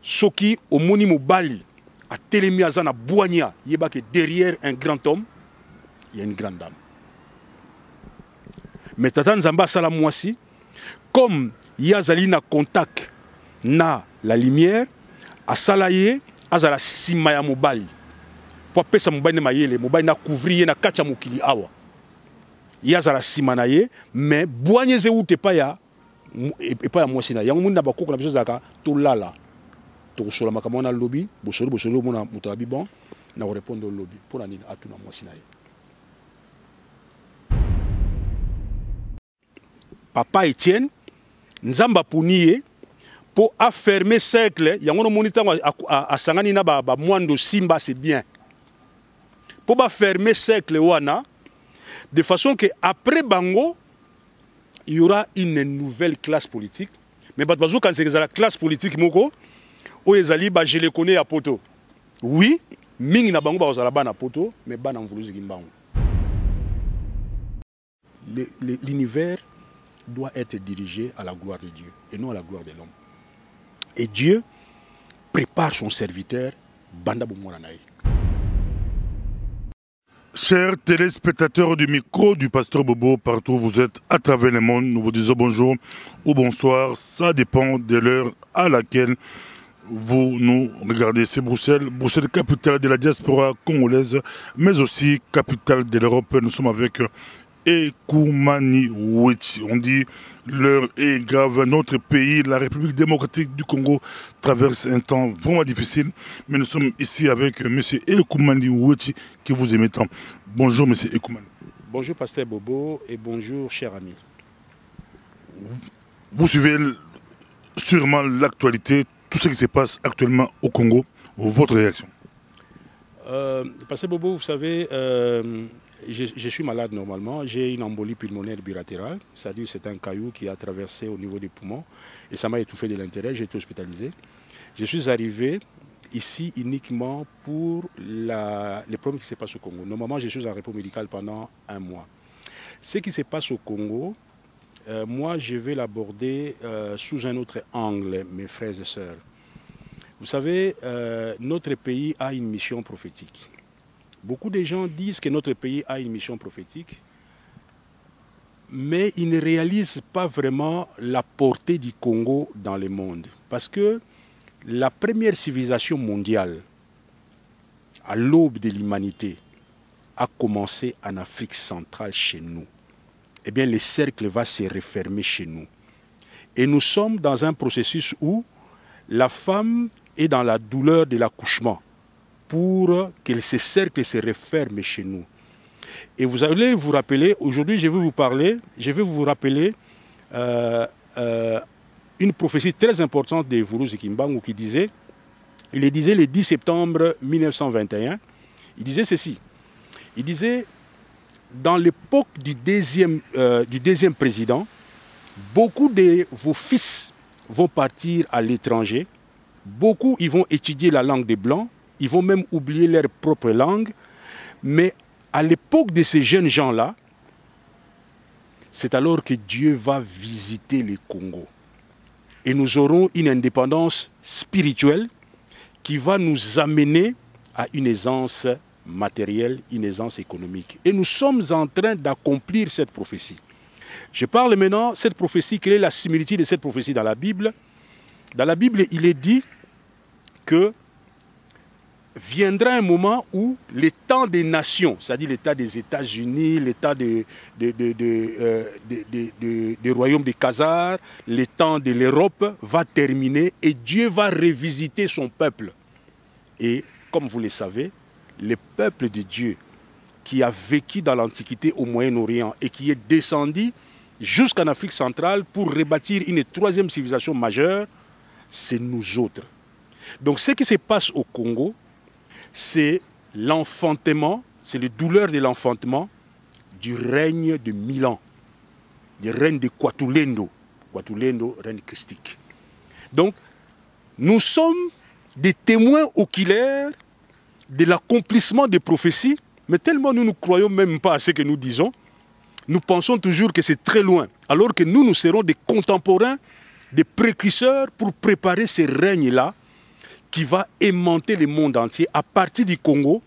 soki omoni mobali a telemi azana boigna, yeba que derrière un grand homme, il y a une grande dame. Mais tata Nzamba sala mwasi, comme yazali na contact na la lumière, a salaye azala sima ya mobali. Pour pesa mobali na mayele, mobali na couvrir na kacha mokili awa. Yazala sima na ye, mais boigné ze ou te pa ya et pas ya mwasi na. Yang munda bakoko na biso zaka to lala. To sola makamona lobby, bosolo mona mutabi bon, na répondre au lobby pour la nini atuna mwasi na ye. Papa Etienne, Nzamba Pouniye, pour affermer cercle, il y a un moniteur à Sanganina, Mwando Simba, c'est bien. Pour affermer cercle, de façon que après Bango, il y aura une nouvelle classe politique. Mais quand c'est la classe politique, je les connais à Poto. Oui, Ming na Bango, à Poto, mais Ban en Bango. L'univers doit être dirigé à la gloire de Dieu et non à la gloire de l'homme. Et Dieu prépare son serviteur, Banda Boumouranaï. Chers téléspectateurs du micro du pasteur Bobo, partout où vous êtes à travers le monde, nous vous disons bonjour ou bonsoir. Ça dépend de l'heure à laquelle vous nous regardez. C'est Bruxelles, Bruxelles, capitale de la diaspora congolaise, mais aussi capitale de l'Europe. Nous sommes avec Ekumani Weti. On dit l'heure est grave. Notre pays, la République démocratique du Congo, traverse un temps vraiment difficile. Mais nous sommes ici avec M. Ekumani Weti qui vous aime tant. Bonjour M. Ekumani. Bonjour pasteur Bobo et bonjour cher ami. Vous suivez sûrement l'actualité, tout ce qui se passe actuellement au Congo. Votre réaction? Pasteur Bobo, vous savez, je suis malade normalement, j'ai une embolie pulmonaire bilatérale, c'est-à-dire c'est un caillou qui a traversé au niveau des poumons et ça m'a étouffé de l'intérieur, j'ai été hospitalisé. Je suis arrivé ici uniquement pour les problèmes qui se passent au Congo. Normalement, je suis en repos médical pendant un mois. Ce qui se passe au Congo, moi je vais l'aborder sous un autre angle, mes frères et sœurs. Vous savez, notre pays a une mission prophétique. Beaucoup de gens disent que notre pays a une mission prophétique, mais ils ne réalisent pas vraiment la portée du Congo dans le monde. Parce que la première civilisation mondiale, à l'aube de l'humanité, a commencé en Afrique centrale chez nous. Eh bien, le cercle va se refermer chez nous. Et nous sommes dans un processus où la femme est dans la douleur de l'accouchement, pour que ce cercle se referme chez nous. Et vous allez vous rappeler, aujourd'hui je vais vous rappeler une prophétie très importante de Vourouz Kimbangu qui disait, il disait le 10 septembre 1921, il disait ceci, il disait, dans l'époque du deuxième président, beaucoup de vos fils vont partir à l'étranger, beaucoup ils vont étudier la langue des Blancs, ils vont même oublier leur propre langue. Mais à l'époque de ces jeunes gens-là, c'est alors que Dieu va visiter le Congo. Et nous aurons une indépendance spirituelle qui va nous amener à une aisance matérielle, une aisance économique. Et nous sommes en train d'accomplir cette prophétie. Je parle maintenant de cette prophétie, quelle est la similitude de cette prophétie dans la Bible? Dans la Bible, il est dit que viendra un moment où l'état des nations, c'est-à-dire l'état des États-Unis, l'état des royaumes des Khazars, l'état de l'Europe va terminer et Dieu va revisiter son peuple. Et comme vous le savez, le peuple de Dieu qui a vécu dans l'Antiquité au Moyen-Orient et qui est descendu jusqu'en Afrique centrale pour rebâtir une troisième civilisation majeure, c'est nous autres. Donc ce qui se passe au Congo, c'est l'enfantement, c'est les douleurs de l'enfantement du règne de 1000 ans, du règne de Kwatulendo, règne christique. Donc, nous sommes des témoins oculaires de l'accomplissement des prophéties, mais tellement nous ne croyons même pas à ce que nous disons, nous pensons toujours que c'est très loin, alors que nous serons des contemporains, des précurseurs pour préparer ces règnes-là, qui va aimanter le monde entier. À partir du Congo,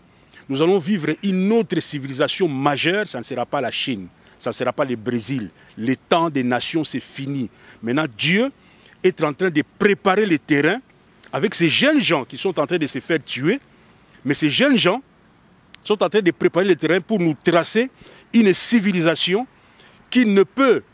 nous allons vivre une autre civilisation majeure. Ça ne sera pas la Chine, ça ne sera pas le Brésil. Le temps des nations, c'est fini. Maintenant, Dieu est en train de préparer le terrain avec ces jeunes gens qui sont en train de se faire tuer. Mais ces jeunes gens sont en train de préparer le terrain pour nous tracer une civilisation qui ne peut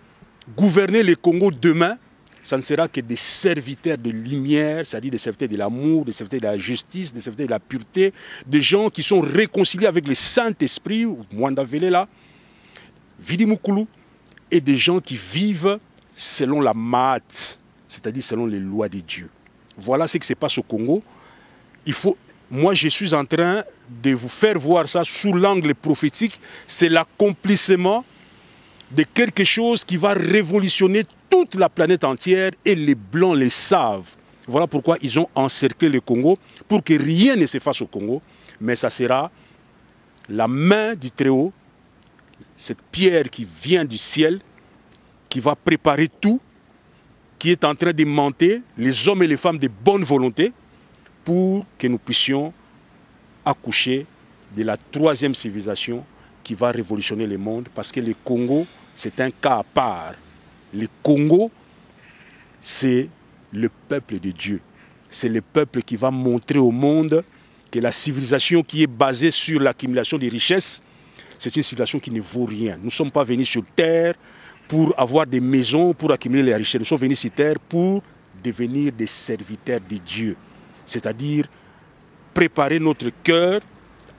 gouverner le Congo demain. Ça ne sera que des serviteurs de lumière, c'est-à-dire des serviteurs de l'amour, des serviteurs de la justice, des serviteurs de la pureté, des gens qui sont réconciliés avec le Saint-Esprit, Mwanda Velela, Vidi Mukulu, et des gens qui vivent selon la Maat, c'est-à-dire selon les lois de Dieu. Voilà ce qui se passe au Congo. Moi, je suis en train de vous faire voir ça sous l'angle prophétique. C'est l'accomplissement de quelque chose qui va révolutionner toute la planète entière et les Blancs le savent. Voilà pourquoi ils ont encerclé le Congo pour que rien ne se fasse au Congo. Mais ça sera la main du Très-Haut, cette pierre qui vient du ciel, qui va préparer tout, qui est en train de monter les hommes et les femmes de bonne volonté pour que nous puissions accoucher de la troisième civilisation qui va révolutionner le monde, parce que le Congo, c'est un cas à part. Le Congo, c'est le peuple de Dieu. C'est le peuple qui va montrer au monde que la civilisation qui est basée sur l'accumulation des richesses, c'est une civilisation qui ne vaut rien. Nous ne sommes pas venus sur terre pour avoir des maisons, pour accumuler les richesses. Nous sommes venus sur terre pour devenir des serviteurs de Dieu. C'est-à-dire préparer notre cœur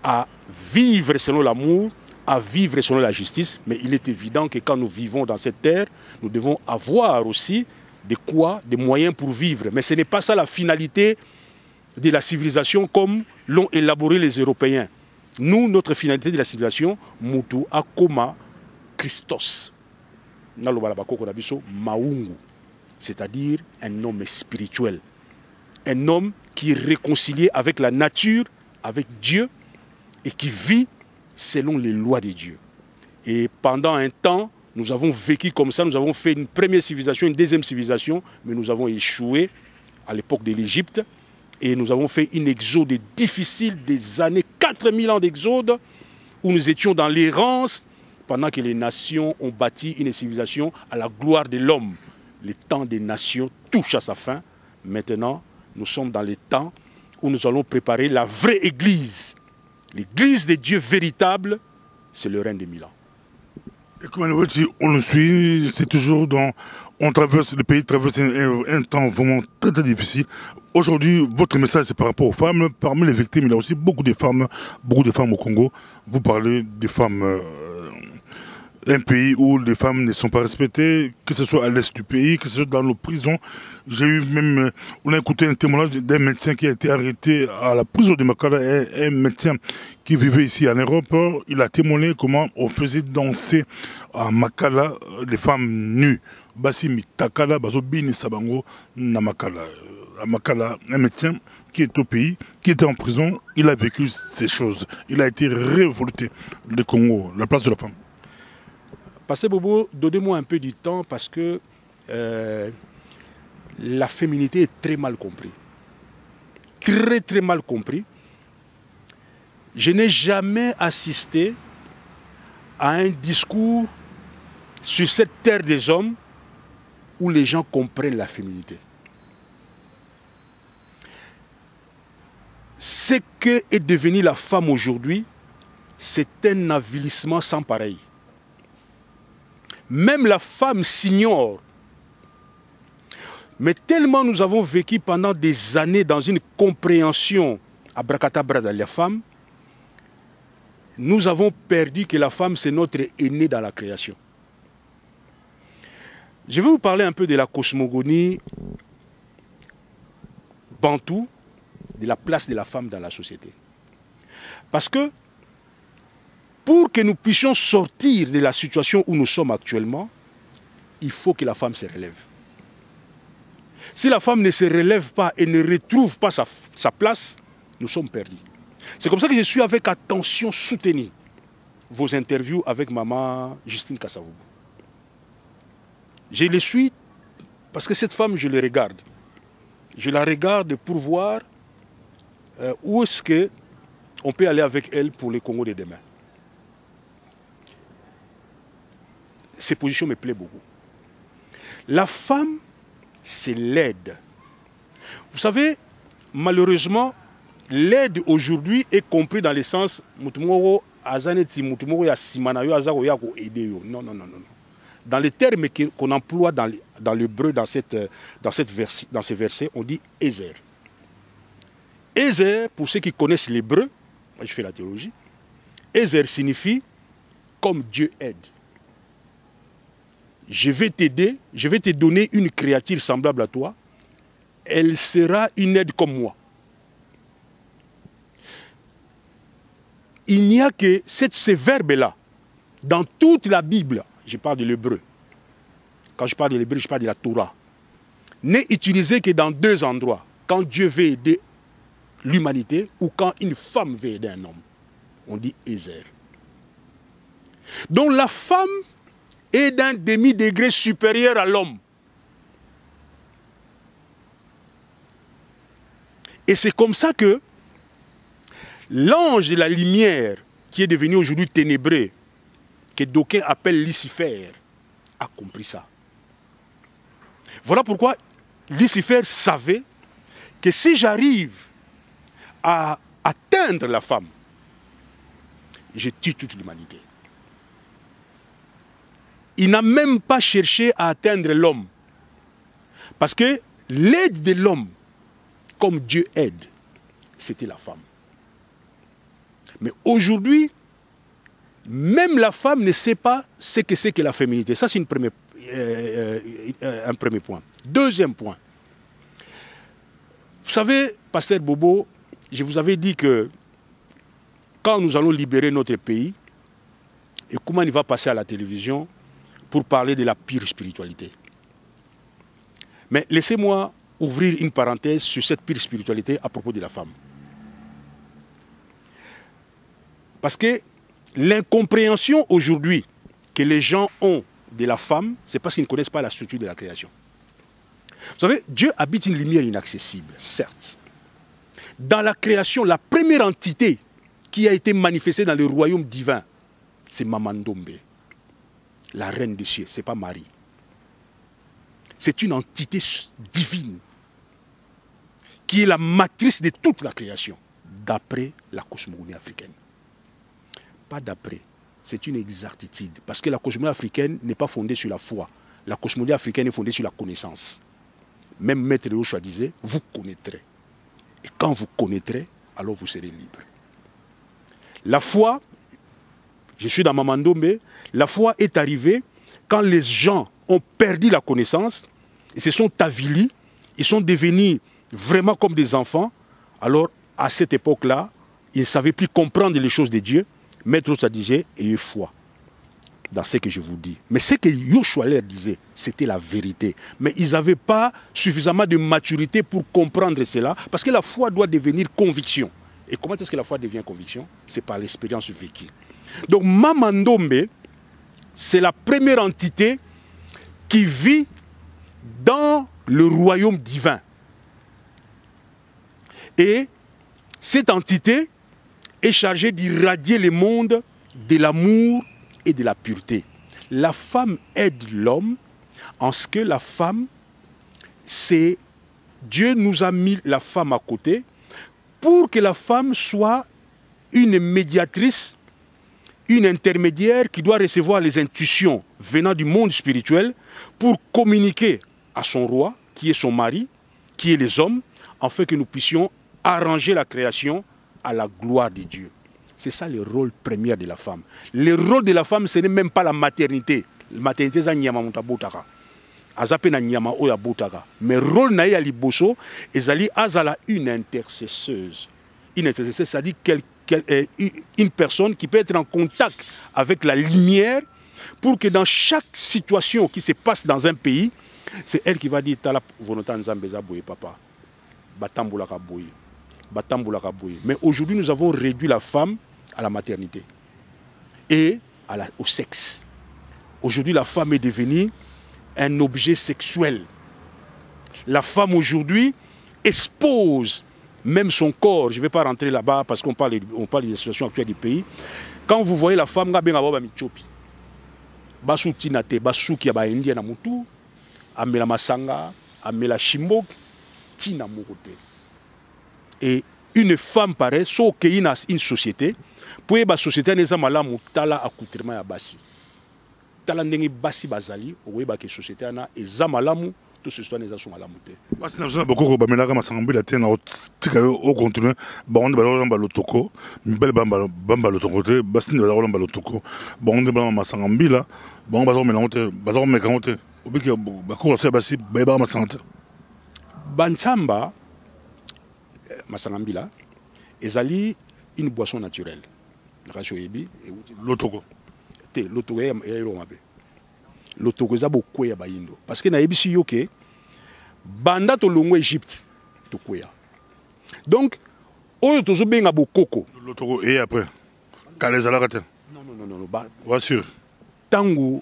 à vivre selon l'amour, à vivre selon la justice. Mais il est évident que quand nous vivons dans cette terre, nous devons avoir aussi des moyens pour vivre. Mais ce n'est pas ça la finalité de la civilisation comme l'ont élaboré les Européens. Nous, notre finalité de la civilisation, Mutu Akoma Christos. C'est-à-dire un homme spirituel. Un homme qui est réconcilié avec la nature, avec Dieu, et qui vit selon les lois de Dieu. Et pendant un temps, nous avons vécu comme ça, nous avons fait une première civilisation, une deuxième civilisation, mais nous avons échoué à l'époque de l'Égypte, et nous avons fait une exode difficile, des années, 4000 ans d'exode, où nous étions dans l'errance, pendant que les nations ont bâti une civilisation à la gloire de l'homme. Le temps des nations touche à sa fin. Maintenant, nous sommes dans les temps où nous allons préparer la vraie Église. L'Église de Dieu véritable, c'est le règne des 1000 ans. Et comme on le suit, c'est toujours dans... le pays traverse un temps vraiment très très difficile. Aujourd'hui, votre message, c'est par rapport aux femmes. Parmi les victimes, il y a aussi beaucoup de femmes au Congo. Vous parlez des femmes... un pays où les femmes ne sont pas respectées, que ce soit à l'est du pays, que ce soit dans nos prisons. J'ai eu même, on a écouté un témoignage d'un médecin qui a été arrêté à la prison de Makala, un médecin qui vivait ici en Europe. Il a témoigné comment on faisait danser à Makala les femmes nues. Basi mitakala, bazo bini sabango na Makala. À Makala, un médecin qui est au pays, qui était en prison, il a vécu ces choses. Il a été révolté, le Congo, la place de la femme. Pasteur Bobo, donnez-moi un peu du temps parce que la féminité est très mal comprise. Très très mal compris. Je n'ai jamais assisté à un discours sur cette terre des hommes où les gens comprennent la féminité. Ce que est devenue la femme aujourd'hui, c'est un avilissement sans pareil. Même la femme s'ignore. Mais tellement nous avons vécu pendant des années dans une compréhension abracadabra de la femme, nous avons perdu que la femme c'est notre aînée dans la création. Je vais vous parler un peu de la cosmogonie bantou, de la place de la femme dans la société. Parce que pour que nous puissions sortir de la situation où nous sommes actuellement, il faut que la femme se relève. Si la femme ne se relève pas et ne retrouve pas sa place, nous sommes perdus. C'est comme ça que je suis avec attention soutenu vos interviews avec maman Justine Kassavoubou. Je les suis parce que cette femme, je la regarde. Je la regarde pour voir où est-ce qu'on peut aller avec elle pour le Congo de demain. Ces positions me plaisent beaucoup. La femme, c'est l'aide. Vous savez, malheureusement, l'aide aujourd'hui est compris dans le sens non, non, non. Dans les termes qu'on emploie dans l'hébreu, dans ces versets, on dit Ezer. Ezer, pour ceux qui connaissent l'hébreu, moi je fais la théologie, Ezer signifie comme Dieu aide. Je vais t'aider, je vais te donner une créature semblable à toi, elle sera une aide comme moi. Il n'y a que ces verbes-là, dans toute la Bible, je parle de l'hébreu. Quand je parle de l'hébreu, je parle de la Torah. N'est utilisé que dans deux endroits. Quand Dieu veut aider l'humanité ou quand une femme veut aider un homme. On dit Ezer. Donc la femme est d'un demi-degré supérieur à l'homme. Et c'est comme ça que l'ange de la lumière, qui est devenu aujourd'hui ténébreux, que d'aucuns appellent Lucifer, a compris ça. Voilà pourquoi Lucifer savait que si j'arrive à atteindre la femme, je tue toute l'humanité. Il n'a même pas cherché à atteindre l'homme. Parce que l'aide de l'homme, comme Dieu aide, c'était la femme. Mais aujourd'hui, même la femme ne sait pas ce que c'est que la féminité. Ça, c'est un premier point. Deuxième point. Vous savez, Pasteur Bobo, je vous avais dit que quand nous allons libérer notre pays, et comment il va passer à la télévision pour parler de la pire spiritualité. Mais laissez-moi ouvrir une parenthèse sur cette pire spiritualité à propos de la femme. Parce que l'incompréhension aujourd'hui que les gens ont de la femme, c'est parce qu'ils ne connaissent pas la structure de la création. Vous savez, Dieu habite une lumière inaccessible, certes. Dans la création, la première entité qui a été manifestée dans le royaume divin, c'est Mamandombe, la reine des cieux, ce n'est pas Marie. C'est une entité divine qui est la matrice de toute la création, d'après la cosmogonie africaine. Pas d'après, c'est une exactitude. Parce que la cosmogonie africaine n'est pas fondée sur la foi. La cosmogonie africaine est fondée sur la connaissance. Même Maître Yoshua disait, vous connaîtrez. Et quand vous connaîtrez, alors vous serez libre. La foi, je suis dans Mamandombe, la foi est arrivée quand les gens ont perdu la connaissance, ils se sont avilis, ils sont devenus vraiment comme des enfants. Alors, à cette époque-là, ils ne savaient plus comprendre les choses de Dieu. Maître Yoshua disait, ayez foi dans ce que je vous dis. Mais ce que Yoshua leur disait, c'était la vérité. Mais ils n'avaient pas suffisamment de maturité pour comprendre cela, parce que la foi doit devenir conviction. Et comment est-ce que la foi devient conviction? C'est par l'expérience vécue. Donc Mamandombe, c'est la première entité qui vit dans le royaume divin. Et cette entité est chargée d'irradier le monde de l'amour et de la pureté. La femme aide l'homme en ce que la femme, c'est Dieu nous a mis la femme à côté pour que la femme soit une médiatrice, une intermédiaire qui doit recevoir les intuitions venant du monde spirituel pour communiquer à son roi, qui est son mari, qui est les hommes, afin que nous puissions arranger la création à la gloire de Dieu. C'est ça le rôle premier de la femme. Le rôle de la femme, ce n'est même pas la maternité. La maternité, c'est nyama mutabotaka. Azape na nyama oya botaka. Mais rôle na ya liboso, ezali azala une intercesseuse. Une intercesseuse, c'est-à-dire une personne qui peut être en contact avec la lumière pour que dans chaque situation qui se passe dans un pays, c'est elle qui va dire tala volonté nzambeza boye papa. Batambulaka boye. Mais aujourd'hui, nous avons réduit la femme à la maternité et au sexe. Aujourd'hui, la femme est devenue un objet sexuel. La femme aujourd'hui expose même son corps, je ne vais pas rentrer là-bas parce qu'on parle des situations actuelles du pays. Quand vous voyez la femme, vous avez Michopi. Basuti nate, basuki ya ba India na mutu, amela masanga, amela shimbok, tina mokote. Et une femme pareille, sauf qu'il y a une société, pour la société, il y a tala accoutrement ya basi. Tala ndengi basi bazali, ou la société ana eza malamu, tout ce soit neza malamu te. Basi na beaucoup ko bamelaka masangambi la tena tika au continue, ba on ba lotoko, mbele bamba lotoko te, basi na ba lotoko, ba on ba masangambi la, ba on ba melangote, ba za mekangote, obiki ba ko la basi ba masante. Bansamba masangambi la, ezali une boisson naturelle. Rachoyebi lotoko. Lotoko ya mabe. Lotoko za beaucoup ya bayindo. Parce que na yebisi yoke banda to longo Égypte to koya. Donc oyo tozo benga bokoko. Lotoko et après kalezala kate. Non. Bien sûr. Tango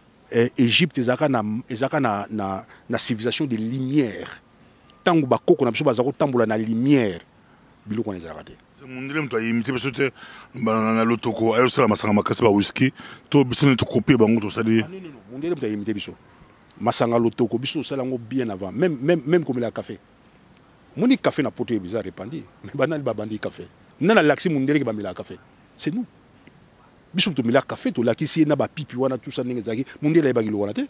Égypte ezaka na civilisation de lumière. Tango bakoko na biso bazako tambola na lumière. Biloko na ezala kate. Mondele mtu ayimite biso te na lotoko ayo sala masanga makasi ba whisky to biso ne to copier bango to sali. Non. Mondele mtu ayimite biso. Masanga lotoko biso sala ngo bien avant même comme le café. Moni café na poto bizarre répandi mais banal ba bandi café. Nana laxi mondele ke ba mila café. C'est nous. Biso to mila café to lakisi na ba pipi wana tout ça ndenge zaki mondele ba gilo wana te.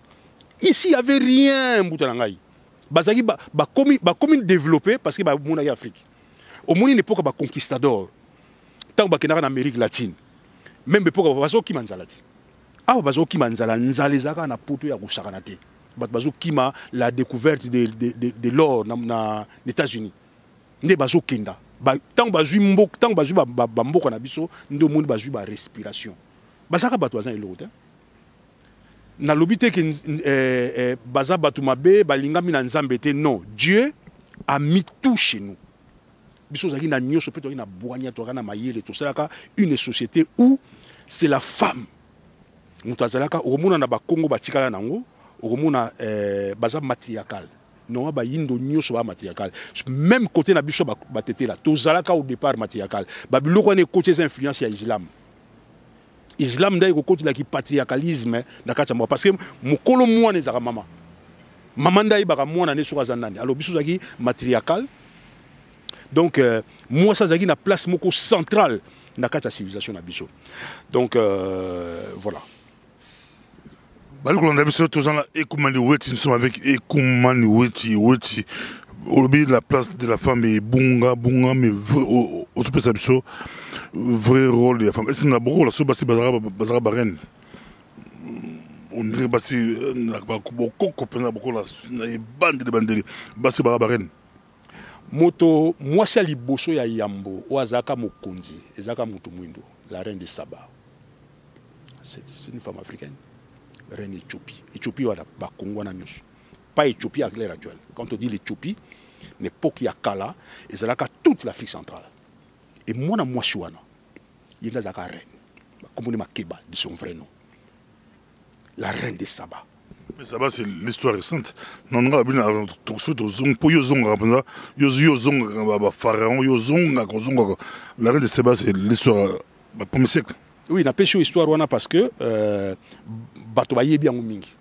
Ici il y avait rien mbuta ngai. Bazaki ba commune développée parce que ba mona ya Afrique. Au moins une époque de conquistador, tant que en Amérique latine, même époque de bazo qui manzalati. Ah bazo qui manzala nzalezaka na poto ya kusakanate. Bazo qui ma la découverte de l'or na États-Unis. Nde bazo kenda. Tant bazu mbok tant bazu ba mboko na biso ndo monde bazu ba respiration. Bazaka bato bazan eloko. Na lobité que baza bato mabe balinga mina nzambe te non. Dieu a mis tout chez nous. Une société où c'est la femme. Nous avons na Congo batikala nango, na baza matriarcal. Non ba yindo nyoso ba matriarcal. Même côté na biso ba tete la. Tozalaka au départ matriarcal. Ba biloko ne côté influence ya islam. Islam dai ko côté la ki patriarcalisme na kacha moi parce que mokolo moi ne zaka mama. Mama ndai ba mwana ne soka zanani. Alors biso zaki matriarcal. Donc, moi, ça a une place centrale dans la civilisation. Donc, voilà. Nous sommes avec Ekumani Weti. La place de la femme est bunga, mais vrai rôle de la femme. Est-ce que beaucoup la bazara barren? On dirait que la bande de basi barren. Moto mwasi liboso ya yambo oazaka mokonzi ezaka mutu mwindo la reine de Saba. C'est une femme africaine, reine Éthiopie. Éthiopie wala ba Congo na nyos. Pas Éthiopie à l'heure actuelle. Quand on dit l'Éthiopie, l'époque ya kala ezalaka toute l'Afrique centrale. Et moi na mwasi wana yenda zaka reine. Comme on Makeba de son vrai nom. La reine de Saba. Mais ça va, c'est l'histoire récente. Non, on a bien pour pharaon, la reine de Saba, c'est l'histoire du premier siècle. Oui, on a pêché l'histoire parce que bato bayebi en mingi.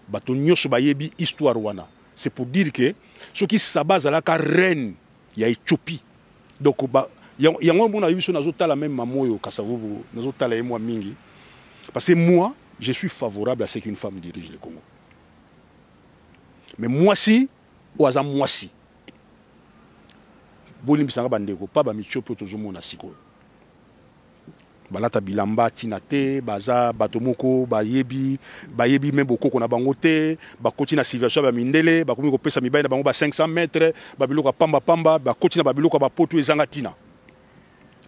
Bato nyoso bayebi histoire wana. C'est pour dire que ce qui Saba zalaka reine ya Éthiopie. Donc yango mona biso nazotala même mamoyo kasavubu nazotala moi mingi. Parce que moi je suis favorable à ce qu'une femme dirige le Congo. Mais moi si, ou à moi si. Bolim bisanga bandeko, pas ba michopo tozomo na siko. Balata bilamba tinate, baza batomoko, bayebi même beaucoup qu'on a bangote, ba kotina civilisation ba mindele, ba komi ko pesa mibaya na bango ba 500 mètres, ba biloko pamba, ba kotina ba biloko ba poto ezanga tina.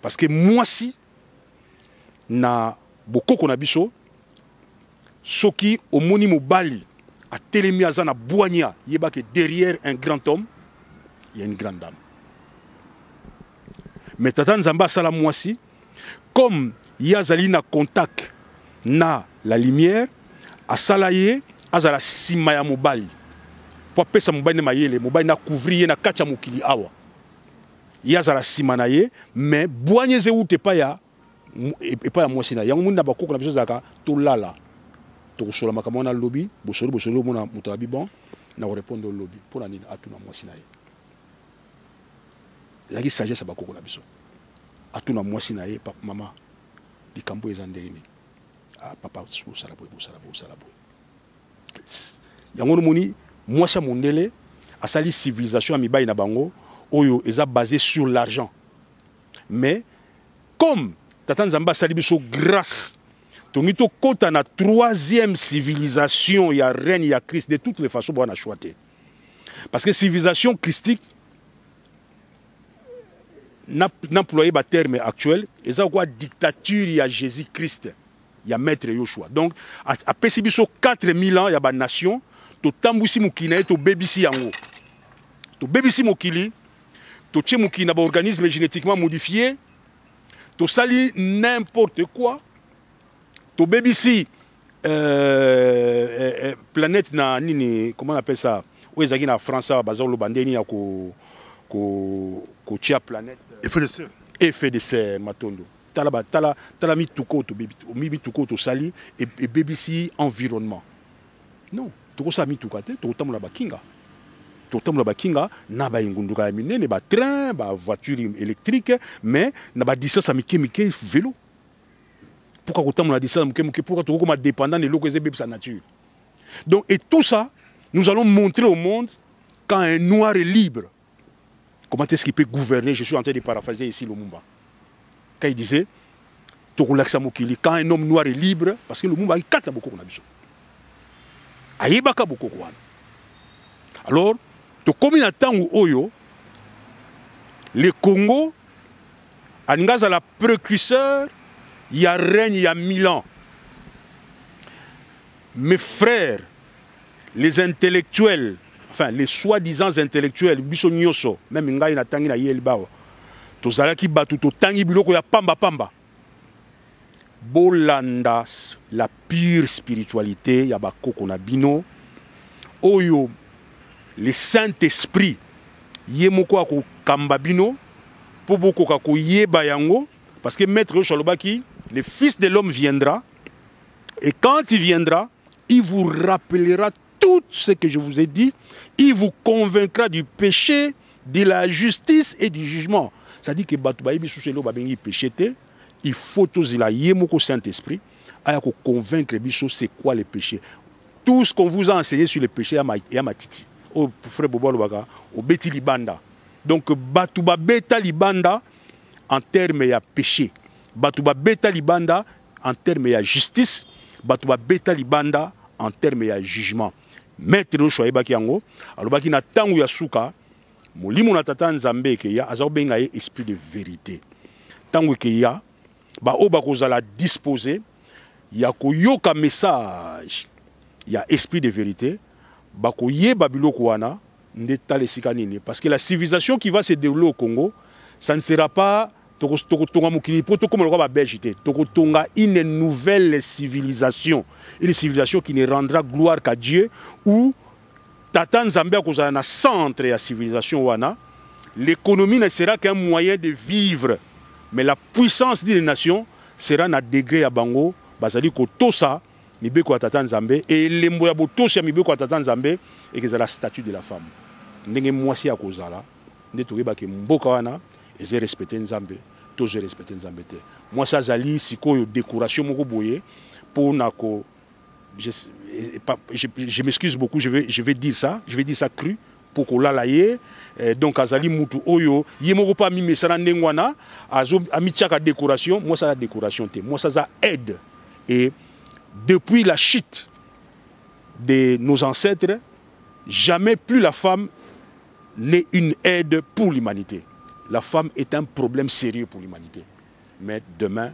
Parce que moi si na beaucoup qu'on a biso soki omoni mobali a telemi azana boigna yeba que derrière un grand homme il y a une grande dame. Mais tata nzamba sala mwasi comme yazali na contact na la lumière asala ye azala sima ya mobali pour pesa mobali mayele mobali na couvrir na kacha mokili awa yazala simanaye mais boigné ze ou te pas ya et pas ya mwasina yango munda bakoko na biso zaka to lala to sola makambo na lobby bosolo mona mutabi bon na répondre au lobby pour la nini atuna mwasina ye yaki sagesse bakoko na biso atuna mwasina ye papa mama likambo ezandeni ah papa sala boy yango moni mwasa mondele asali civilisation ya mibai na bango oyo eza basé sur l'argent mais comme tata nzamba asali biso grâce tongi to kota na troisième civilisation ya reine ya Christ de toutes les façons bona choité parce que civilisation christique n'employé ba terme actuel eza quoi dictature ya Jésus Christ ya maître Yoshua donc a pesi biso 4000 ans ya ba nation to tambusi mukina to bebisi yango to bebisi mokili to tche mukina ba organisme génétiquement modifié to sali n'importe quoi to bebisi planète na nini comment on appelle ça où ezaki na France bazolo bandeni ya ko tia planète effet de serre matondo tala mi tuko to bebi tuko to sali et bebisi environnement non to sa mi tukate to tamula bakinga na ba ingunduka ya minene ba train ba voiture électrique mais na ba distance amike vélo pourquoi kotamula la distance amike pourquoi to comme dépendant de l'eau que sa nature donc et tout ça nous allons montrer au monde quand un noir est libre comment est-ce qu'il peut gouverner. Je suis en train de paraphraser ici Lumumba quand il disait quand un homme noir est libre parce que Lumumba il kata beaucoup na biso ayebaka beaucoup quoi alors to komi na tango oyo le Congo angaza la précurseur il y a règne il y a 1000 ans mes frères les intellectuels enfin les soi-disant intellectuels biso nyoso même ngai na tangi na yelbawa to zalaki batu to tangi biloko ya pamba bolanda la pure spiritualité ya bakoko na bino oyo le Saint-Esprit yemoko ako kamba bino po bokoka ko yeba yango parce que maître Chalobaki le fils de l'homme viendra et quand il viendra il vous rappellera tout ce que je vous ai dit, il vous convaincra du péché, de la justice et du jugement. C'est-à-dire que il faut tous la yemoko Saint-Esprit à convaincre biso c'est quoi le péché. Tout ce qu'on vous a enseigné sur le péché ya matiti. Au frère Bobo Lobaka, au beti libanda. Donc batuba beta libanda en termes ya péché. Batuba beta libanda en termes ya justice. Batuba beta libanda en termes ya jugement. Maître Yoshua ebaki yango alobaki na tangu ya suka molimo na tata nzambe ke ya azobenga ye esprit de vérité tangu ke ya ba oba kozala disposé ya koyoka message ya esprit de vérité ba koyeba biloko wana ndeta lesika nini parce que la civilisation qui va se dérouler au Congo ça ne sera pas tokotonga mukili poto comme le roi Belgique tokotonga une nouvelle civilisation, une civilisation qui ne rendra gloire qu'à Dieu où tata nzambe akozala na centre ya civilisation wana l'économie ne sera qu'un moyen de vivre mais la puissance des nations sera na degré ya bango bazali ko tosa mibeko ya tata nzambe et lembo ya botosa mibeko ya tata nzambe et que la statue de la femme ndenge mwasi akozala nde toyeba ke mboka wana et j'ai respecté Nzambe, tous j'ai respecté Nzambe. Moi ça zali sikoyo décoration moko boye pour nako je m'excuse beaucoup, je vais dire ça cru pour qu'on l'aille donc azali mutu oyo yemoko pa mi mesana ndengwana azo amichaka décoration, moi ça la décoration té, moi ça aide et depuis la chute de nos ancêtres, jamais plus la femme n'est une aide pour l'humanité. La femme est un problème sérieux pour l'humanité. Mais demain,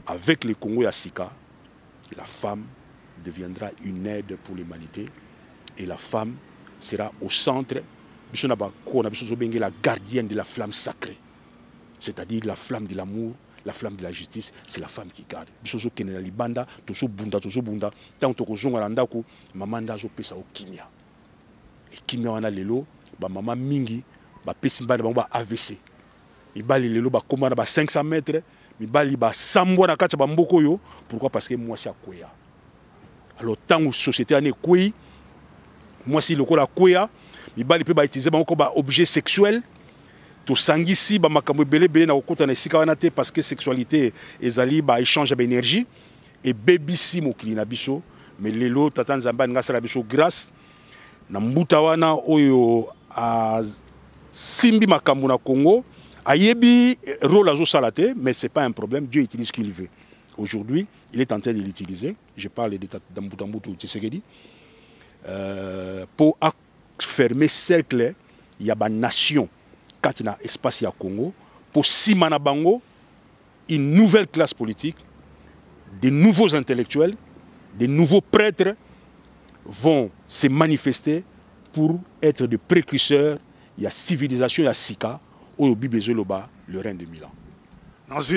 avec le Congo Yassika, la femme deviendra une aide pour l'humanité et la femme sera au centre, la gardienne de la flamme sacrée. C'est-à-dire la flamme de l'amour, la flamme de la justice, c'est la femme qui garde. Maman dazo pesa o kimia. Et kimia wana lelo, ba mama mingi ba pesi mibali bango ba AVC mibali lelo ba koma na ba 500 mètres mibali ba sambwa na kati ba mboko yo. Pourquoi? Parce que moi c'est akoya. Alors tant que société ane koyi moi si lokola koya mibali pe ba utiliser bango ko ba objet sexuel to sangisi ba makambo belé na okota na sika wana te parce que sexualité ezali ba échange ba énergie et bebisi mokili na biso. Mais lelo tata nzamba nga sala biso grâce na mbuta wana oyo a simbi makambo na Congo ayebi rôle azo salate, mais c'est pas un problème. Dieu utilise ce qu'il veut. Aujourd'hui il est en train de l'utiliser. Je parle de Mbuta Mbutu Tshisekedi pour fermer cercle il y a ba nation quand il y a espace à Congo pour simana bango une nouvelle classe politique, des nouveaux intellectuels, des nouveaux prêtres vont se manifester pour être des précurseurs. Il y a civilisation, il y a Sika, au Bible Zoloba, le règne de Milan.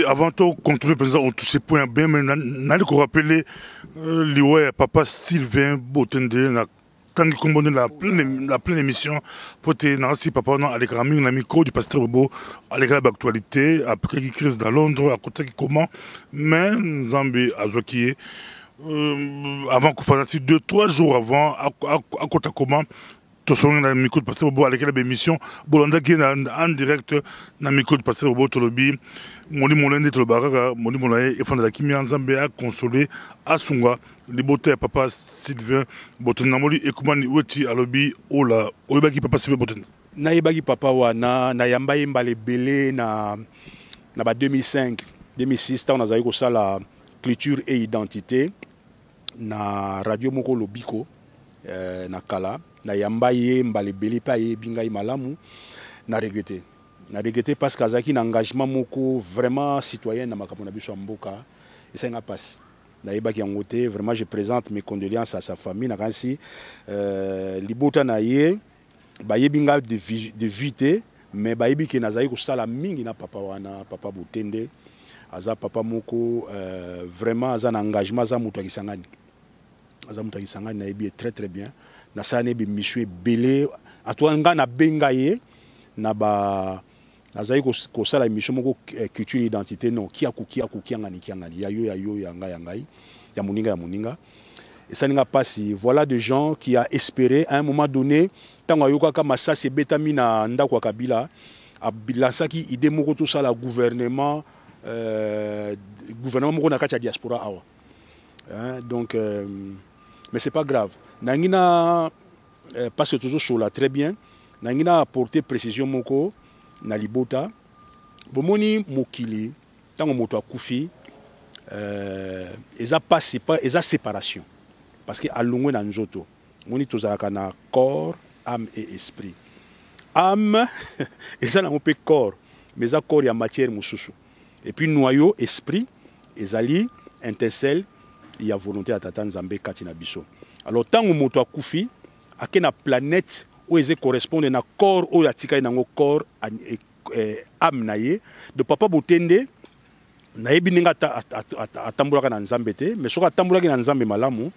Avant de continuer, président, on touche point bien, mais n'allez qu'on rappeler l'Ioué, papa Sylvain Botende, tant qu'il combine la pleine émission, pour te nansi papa non avec Raming la micro du pasteur Bobo avec l'actualité après qui crise dans Londres à côté qui comment mais Zambie à Zokie avant qu'on fasse 2-3 jours avant à côté comment tout son la micro du pasteur Bobo avec l'émission Bolanda qui est en direct na micro du pasteur Bobo Tolobi Moni Molende Tolobaraga Moni Molaye et fond de la Kimi en Zambie à consoler à Sunga les beautés papa Sylvain Botonamoli et comment weti alobi ola oyebaki papa Sylvain Boton na yebaki papa wana na yamba yemba le belé na ba 2005 2006 on a zaiko ça la culture et identité na radio moko lobiko na kala na yamba yemba le belé pa yebinga malamu na regretter parce qu'azaki na engagement moko vraiment citoyen na makambo na biso mboka et ça n'a pas vraiment je présente mes condoléances à sa famille nakansi libota na ye ba yebinga de vite mais ba yebi ke nazali ko sala mingi na papa wana papa Botende aza papa moko vraiment aza na engagement aza mutu akisangani na yebi très très bien na sane be mission belé atwanga na benga ye na ba azali ko sala émission moko culture identité non kiaku kiangani yayo yangai ya muninga et ça n'inga pas si voilà des gens qui a espéré à un moment donné tango yoka kama ça c'est betamina ndako Kabila abilasaki idée moko to sala gouvernement moko na kati ya diaspora awa donc mais c'est pas grave nangina parce que toujours sur là très bien nangina apporter précision moko na libota bomoni mokili tango moto akufi eza passe pas eza séparation parce que alongwe na nzoto moni tozalaka na corps âme et esprit âme eza na mpe corps mais eza corps ya matière mususu et puis noyau esprit ezali intercelle ya volonté ya tata Nzambe kati na biso. Alors tango moto akufi ake na planète où ils correspondent à corps ou à tika nango corps âme naie de papa Botende naie bininga atambulaka na Nzambe te mais soka atambulaka na Nzambe malamu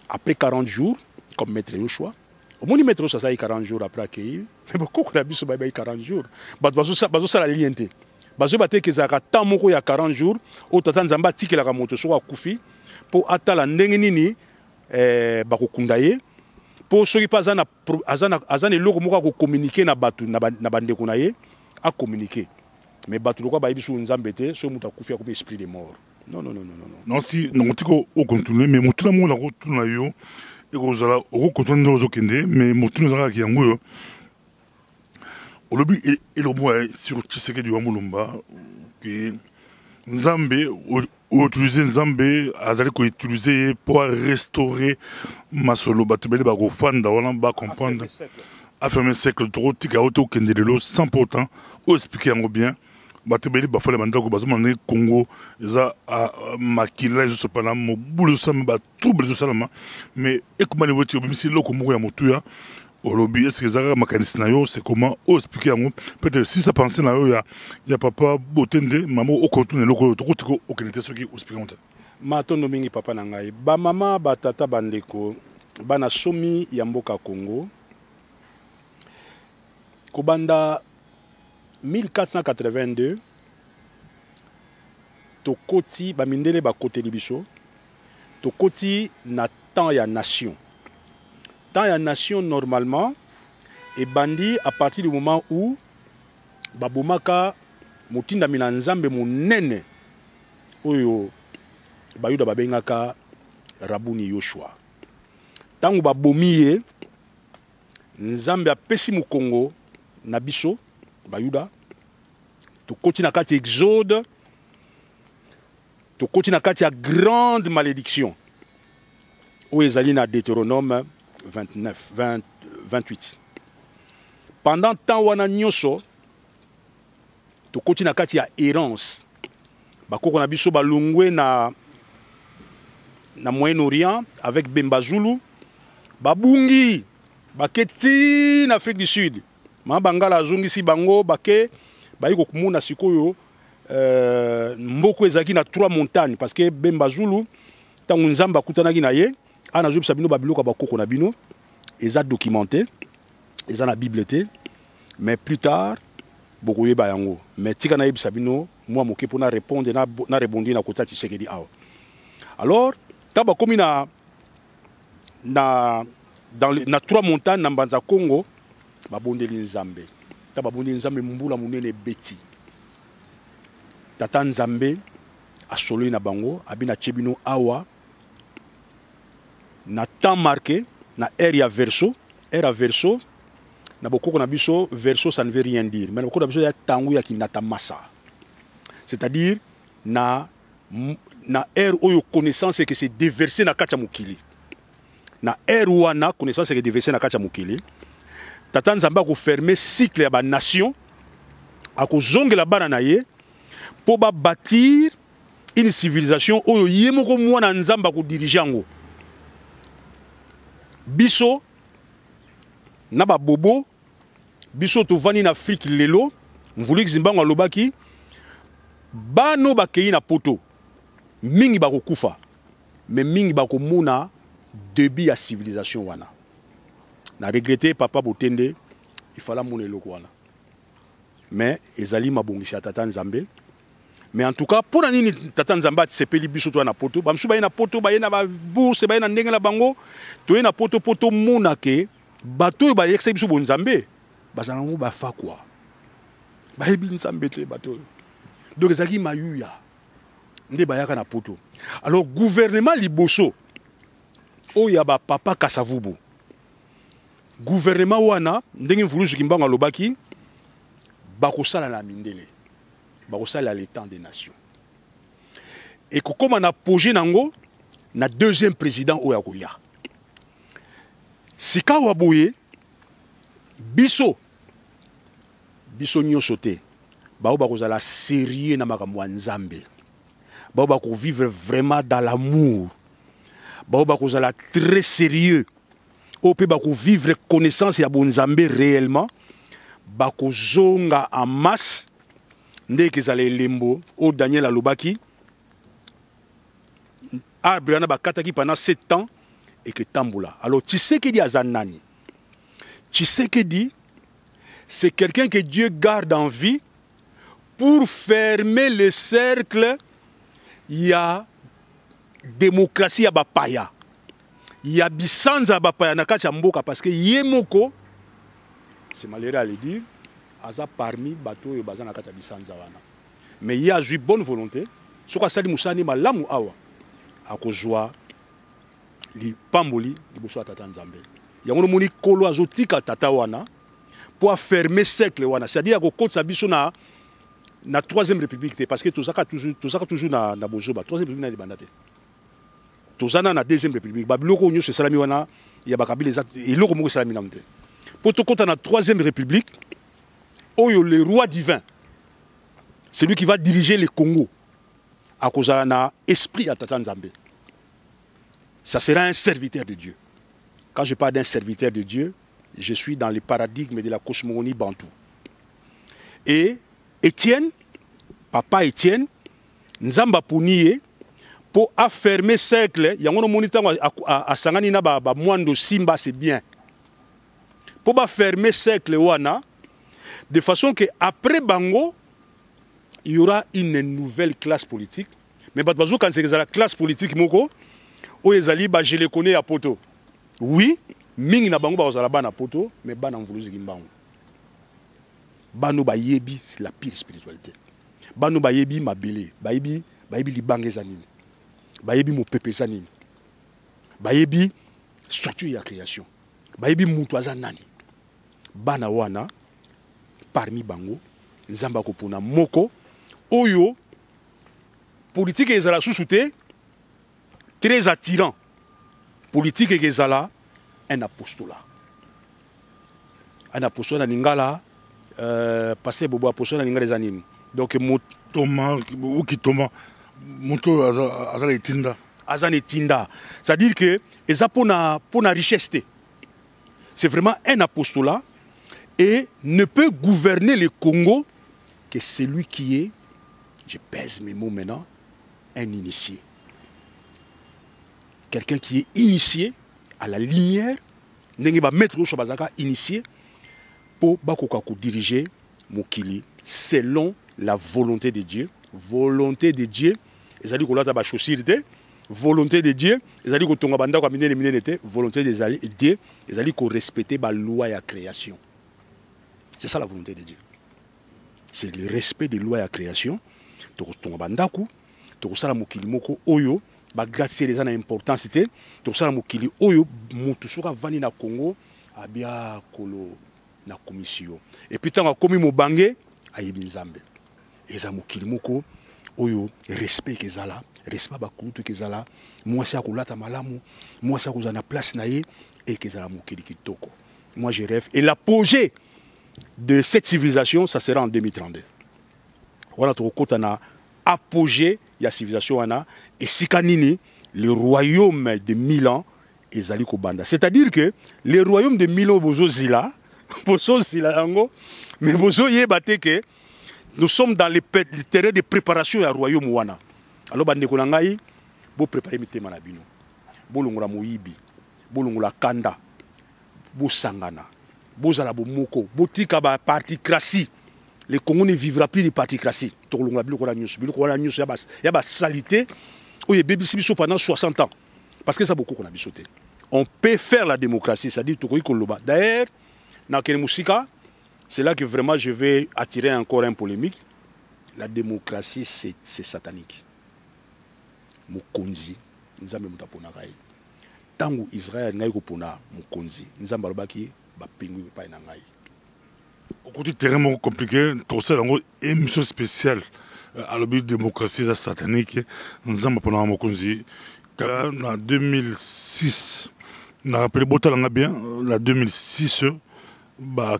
après 40 jours comme maître Yoshua au moins maître ça ça 40 jours après accueillir mais beaucoup la biso ba 40 jours bazo ça la liente bazo baté que ça tant moko ya 40 jours au tata Nzamba tikela ka moto soka kufi pour atala ndenge nini bakokunda ye pour ceux qui pas azana loko moko ko communiquer na batu na bandeko na ye a communiquer mais batu lokwa ba biso Nzambe te so muta kufia comme esprit de mort non si non tiko au continuer mais mutuna mo na rotuna yo et kozala au continuer ozo kende mais mutuna zaka ki yango yo olobi et le mot sur Tshisekedi wa Mulumba que Nzambe utiliser Nzambe azali ko utiliser pour restaurer masolo batebele ba ko fanda wala ba comprendre affermer siècle trop tika auto kendelelo sans pourtant ou expliquer yango bien batebele ba fola mandako bazoma ne Congo eza makila zo sepana mo bulu sama ba trouble zo salama mais ekomani woti obimisi loko moko ya motuya olobi est-ce que zara makanisi na yo c'est comment expliquer yango peut-être si ça pense na yo ya papa Botende maman au continue loko to kotiko okenete soki expliquer matondo mingi papa na ngai ba mama ba tata bandeko bana somi ya mboka Congo Kobanda 1482 tokoti bamindele bakote libiso tokoti na temps ya nation. Temps ya nation normalement et bandi à partir du moment où babomaka mutinda mina nzambe munene oyo bayuda babengaka Rabuni Yoshua. Tangu babomiye nzambe apesi mu Congo na biso bayuda tokoti na kati exode tokoti na kati ya grande malédiction oyo ezali na Deutéronome 28. Pendant temps wana nyonso tokoti na kati ya errance bakoko na biso balungwe na Moyen-Orient avec Bembazulu babungi baketi na Afrique du Sud ma bangala azongisi bango bake bayiko kumuna sikoyo mboko ezaki na 3 montagnes parce que Bembazulu tangu nzamba kutanaki na ye ana zo bisabino babiloka bakoko na bino eza documenté eza na Bible te mais plus tard beaucoup yeba yango mais tika na yebisa bino moi moke pona répondre na répondre na kota Tshisekedi awa. Alors taba komi na 3 montagnes na Mbanza Congo babondeli nzambe taba bondeli nzambe mbula munene beti tata nzambe asolo na bango abina chebino awa na temps marqué na ère ya verso na bokoko na biso verso ça ne veut rien dire mais bokoko na biso ya tangu ya kinata massa c'est-à-dire na ère oyo connaissance que c'est déversé na kacha mukili na ère wana connaissance que déversé na kacha mukili tata nzamba ko fermer cycle ya ba nation ako zongela bana na ye pour bâtir une civilisation oyo yemoko mwana nzamba ko diriger ngo biso na ba bobo biso to vani na Afrique lelo mvuli Zimbango alobaki bano bakei na poto mingi bako kufa mais mingi bako mona début ya civilisation wana na regretter papa Botende il fallait mona eloko wana mais ezali mabongisi tata nzambe mais en tout cas pour nini tata nzamba sepeli biso to na poto bamsu ba na poto ba na ba bourse ba na ndenge na bango to na poto mona ke bato ba yekse biso bo nzambe bazana ngo ba fa quoi ba yebi nzambe te bato donc ezaki mayuya nde bayaka na poto. Alors gouvernement liboso oya ba papa Kasavubu gouvernement wana ndenge mvuluzu Kimbango alobaki bakosala na mindele bakosala l'état des nations et comme on a posé nango na deuxième président oya koya sika waboye biso nyonso te bao bakozala sérieux na makambo ya nzambe bao bako vivre vraiment dans l'amour bao bakozala très sérieux ope bako vivre connaissance ya bonzambe réellement bakozonga en masse ndeke ezala elembo o Daniel alobaki arbre wana bakataki pendant 7 ans et que tamboula. Alors Tshisekedi azanani Tshisekedi c'est quelqu'un que Dieu garde en vie pour fermer le cercle. Il y a démocratie à bapaya, il y a bisanza bapaya na kati ya mboka parce que yemoko c'est malheureux à le dire aza parmi bato et bazana kati ya bisanza wana mais il y a eu bonne volonté soka sali musani malamu awa akozwa li pamboli liboso ya tata nzambe yango moni kolo azotika tata wana pour fermer cercle wana c'est-à-dire ko kotsa biso na 3e république parce que tozaka toujours na bozoba 3e république na libandate tozana na 2e république babiloko nyo c'est salami wana ya bakabila exact et loko moko salami namte pour to kota na 3e république oyo le roi divin c'est lui qui va diriger le Congo à cause na esprit à tata nzambe ça sera un serviteur de Dieu. Quand je parle d'un serviteur de Dieu, je suis dans le paradigme de la cosmogonie bantou. Et Étienne, papa Étienne, Nzamba Pouniye, pour affermer cercle, il y a un moniteur à Sanganina, Mwando Simba, c'est bien. Pour affermer cercle, wana, De façon que après Bango, il y aura une nouvelle classe politique. Mais quand c'est la classe politique, je les connais à Poto. Oui, Ming na Bango à Poto, mais Ban en Voulouz Gimbango. Bano Bayebi, c'est la pire spiritualité. Bano Bayebi, ma belé. Bayebi li bangé zanini. Bayebi mo pepe zanini. Bayebi structure ya création. Bayebi moutoaza nani. Bana wana parmi bango nzamba kopona moko oyo politique ezala sous-souté très attirant. Politique ezala un apostolat. Un apostolat ningala passé bobo apostolat ningala zanini. Donc Thomas ou qui Thomas moto azala etinda. Azan etinda. C'est-à-dire que eza pona richesse. C'est vraiment un apostolat et ne peut gouverner le Congo que celui qui est, je pèse mes mots maintenant, un initié. Quelqu'un qui est initié à la lumière, n'est pas maître au Chabazaka, initié pour diriger Mokili selon la volonté de Dieu. Volonté de Dieu, c'est-à-dire qu'on a chaussure, volonté de Dieu, c'est-à-dire qu'on a volonté de Dieu, c'est-à-dire qu'on respecte la loi et la création. C'est ça la volonté de Dieu. C'est le respect des lois et la création. Tonga bandaku, tonga sala mokili moko oyo, ba gracier les ana importance té, tonga sala mokili oyo mutu soka vani na Congo abia kolo na commission. Et puis tanga komi mobange ayebi nzambe. Eza mokili moko oyo respect kezala, respect ba kutu kezala, mwasi akolata malamu, mwasi akozana na place na ye et kezala mokili kitoko. Moi je rêve et l'apogée de cette civilisation, ça sera en 2032. Voilà, tu as apogée de la civilisation, et Sikanini, le royaume de 1000 ans, est Zali Kobanda. C'est-à-dire que le royaume de 1000 ans, mais nous sommes dans le terrain de préparation du royaume Wana. Alors, Bande Konangaï, vous préparez mes thèmes à la bino. Vous l'ongla Moïbi, vous l'ongla Kanda, vous Sangana. Bozala bomoko, botika ba particratie. Le Congo ne vivra plus de particratie. Tolonga biloko la news, ya ba salité. Oye bébé sibiso pendant 60 ans. Parce que ça beaucoup qu'on a bisoté. On peut faire la démocratie, c'est-à-dire tout koloba. D'ailleurs, dans quel musika, c'est là que vraiment je vais attirer encore un polémique. La démocratie c'est satanique. Mokonzi, nzambe mutapona kai. Tangu Israël ngai ko pona mokonzi, nzamba lobaki au côté terrain compliqué, tout ça, une émission spéciale à l'objet de démocratie satanique. Nous avons pendant en 2006, on a rappelé bien, la 2006,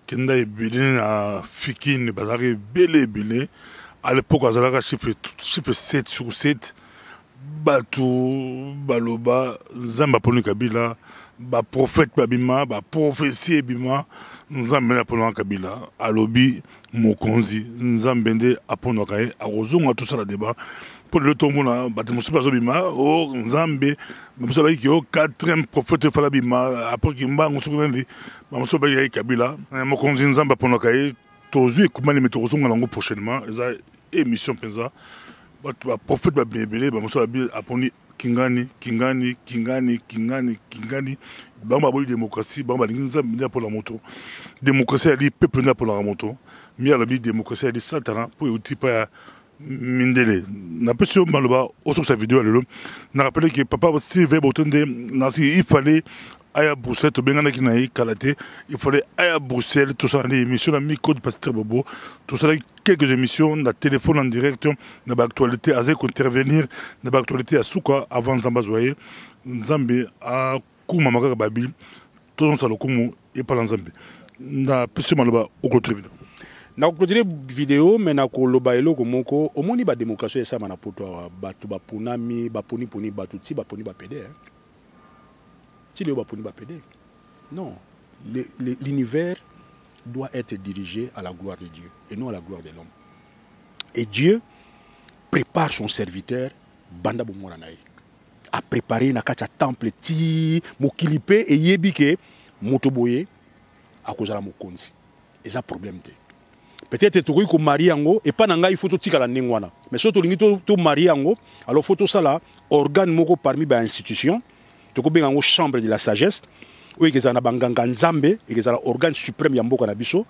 Kenda et Bélé a Fikin, Bazari, Bélé. À l'époque, on a chiffre 7 sur 7. Batou, Baloba, Zamba Poni Kabila. Ba prophète babima ba prophétie bima nzambe na pona kabila alobi mokonzi nzambende apono kae akozonga tout ça la débat pour le tombo na batemoso bazobima o nzambe bamoso ba ki o 4e prophète fala bima après ki mbango sokolandi bamoso ba yi kabila mokonzi nzambe apono kae tozu ekumani metorozonga nango prochainement eza émission penza ba prophète babele bamoso ba aponi Kingani. Bamba boy démocratie, bamba linginza mdia pour la moto. Démocratie ali peuple na pour la moto. Mi ala bi démocratie ali satana pour outil pas mindele. Na pesio maloba au sur sa vidéo alelo. Na rappelé que papa Sylvain Botonde nasi il fallait à Bruxelles to bengana kinaï kalaté, il fallait à Bruxelles tout ça les émissions la micro de Pasteur Bobo, tout ça quelques émissions, la téléphone en direct, la actualité à intervenir, la actualité à Souka avant Zambazoye, Nzambe à Kouma Magaga Babi, tout ça le Koumou et pas Nzambe. Na pesio maloba au contre vidéo. Na clôturer vidéo mais na ko loba elo ko moko au moni ba démocratie esa mana poto batu ba punami ba poni batu ti ba poni ba pédé hein. Non, l'univers doit être dirigé à la gloire de Dieu et non à la gloire de l'homme. Et Dieu prépare son serviteur, Banda Bomoranai, à préparer na kacha temple ti mokilipe et yebike motoboye à cause de la mokonzi. Et ça problème te. peut-être tokoki ko marier yango et pas nanga il faut to tikala ndengwana mais surtout lingi to marier yango alors faut to sala organe moko parmi ba institution toko benga yango chambre de la sagesse ou ezala na banganga nzambe ezala organe suprême ya mboka na biso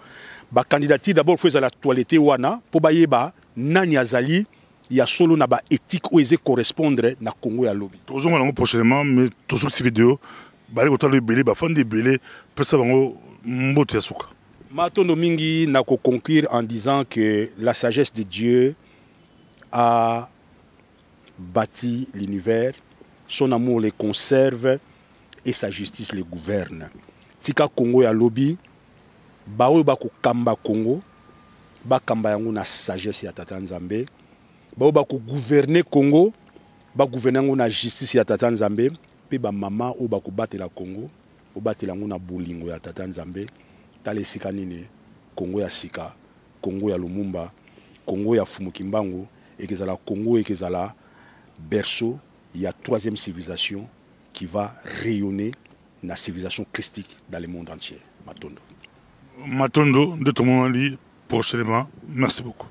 ba candidature d'abord faut ezala toilette wana po bayeba nani azali ya solo na ba éthique ou eze correspondre na Congo ya lobi tozonga nango prochainement mais tozo ci vidéo bali kotala ebele bafandi ebele pesa bango mbote ya suka. Matondo mingi na ko conclure en disant que la sagesse de Dieu a bâti l'univers, son amour les conserve et sa justice les gouverne. Tika Congo ya lobi baoyo bako kamba Congo ba kamba yango na sagesse ya Tata Nzambe baoyo bako gouverner Congo ba gouverner yango na justice ya Tata Nzambe pe ba mama o bako batela Congo o batela yango na bolingo ya Tata Nzambe tale sika nini Congo ya sika Congo ya Lumumba Congo ya Fumukimbangu et que la Congo et que la berceau il y a troisième civilisation qui va rayonner la civilisation christique dans le monde entier. Matondo. Matondo de ton prochainement. Merci beaucoup.